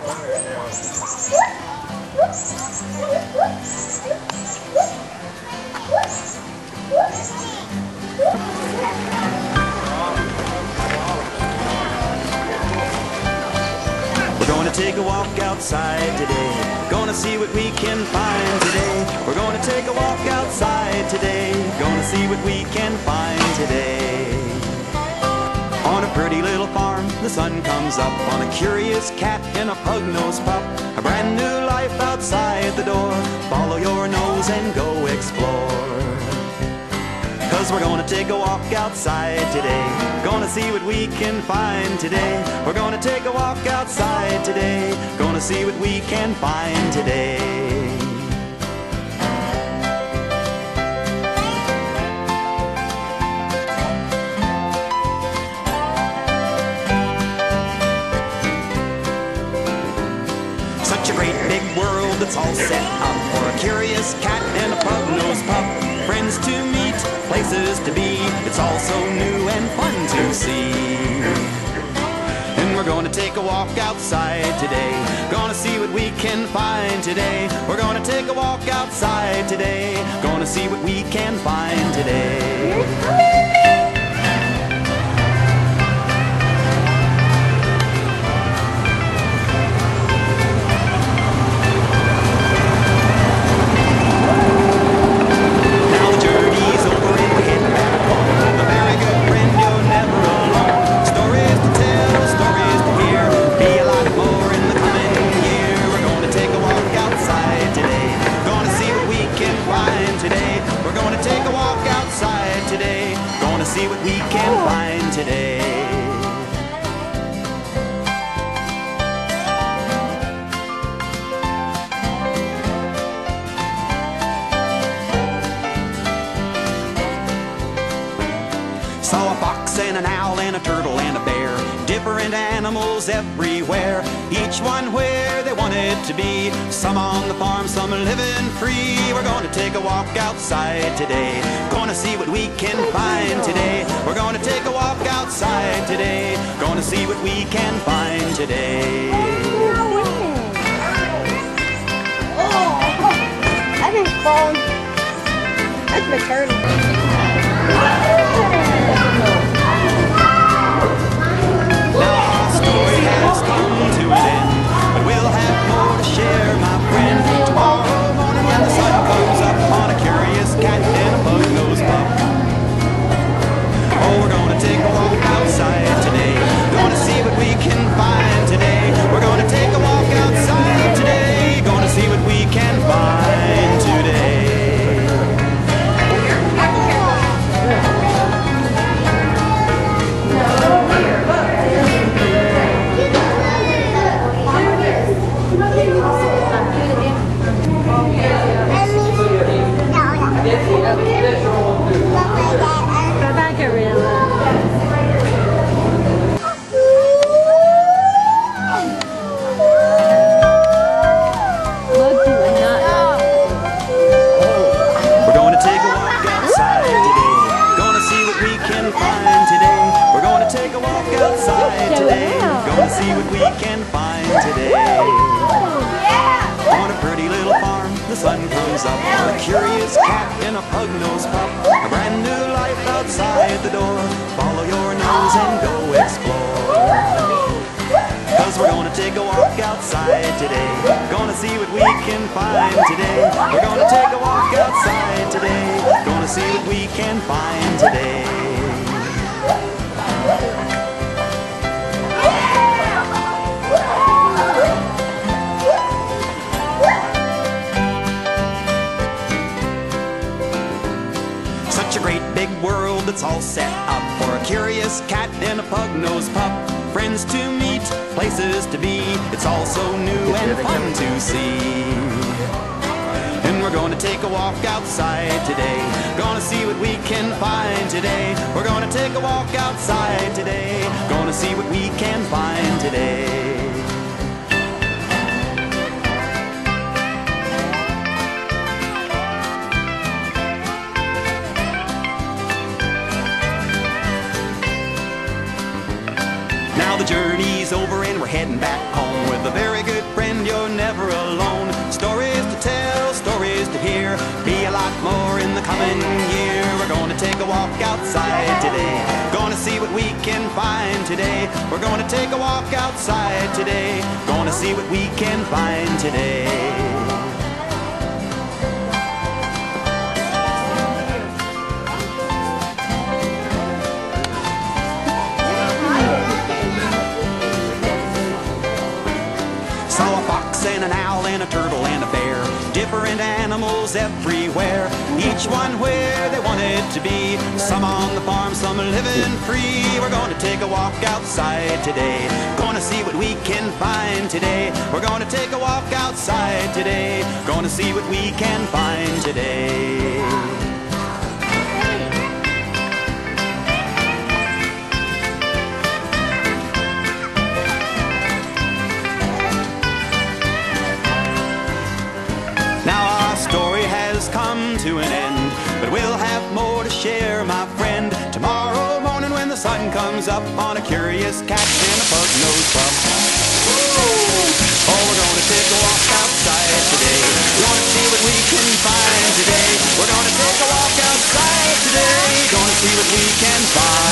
We're gonna take a walk outside today. Gonna see what we can find today. We're gonna take a walk outside today. Gonna see what we can find today. On a pretty little farm, the sun comes up on a curious cat and a pug-nosed pup. A brand new life outside the door. Follow your nose and go explore. 'Cause we're gonna take a walk outside today. Gonna see what we can find today. We're gonna take a walk outside today. Gonna see what we can find today. Such a great big world that's all set up for a curious cat and a pug-nosed pup. Friends to meet, places to be, it's all so new and fun to see. And we're gonna take a walk outside today. Gonna see what we can find today. We're gonna take a walk outside today. Gonna see what we can find today. See what we can find today. Saw a fox and an owl and a turtle and a bear. Different animals everywhere. Each one where they wanted to be. Some on the farm, some living free. We're gonna take a walk outside today. Gonna see what we can find today. We're gonna take a walk outside today. Gonna see what we can find today. Oh, I've been falling. That's my turtle. Now our story has come to an end, but we'll have more to share, my friend. Tomorrow morning when the sun comes up on a curious cat and a pug-nosed pup. Oh, we're gonna take a walk outside today. Gonna see what we can find today. We're gonna take a walk outside today. Gonna see what we can find today. See what we can find today. On a pretty little farm, the sun comes up on a curious cat and a pug-nosed pup. A brand new life outside the door. Follow your nose and go explore. 'Cause we're gonna take a walk outside today. Gonna see what we can find today. We're gonna take a walk outside today. Gonna see what we can find today. Such a great big world that's all set up for a curious cat and a pug-nosed pup. Friends to meet, places to be, it's all so new and fun to see. And we're gonna take a walk outside today. Gonna see what we can find today. We're gonna take a walk outside today. Gonna see what we can find today. Now the journey's over and we're heading back home with a very good friend. You're never alone. Stories to tell, stories to hear, be a lot more in the coming year. We're gonna take a walk outside today, gonna see what we can find today. We're gonna take a walk outside today, gonna see what we can find today. Saw a fox and an owl and a turtle and a bear, different animals everywhere, each one where they wanted to be. Some on the farm, some living free. We're gonna take a walk outside today, gonna see what we can find today. We're gonna take a walk outside today, gonna see what we can find today. Now our story has come to an end, but we'll have more to share, my friend. Tomorrow morning when the sun comes up on a curious cat and a pug-nosed pup. Oh, we're gonna take a walk outside today, gonna see what we can find today. We're gonna take a walk outside today, gonna see what we can find.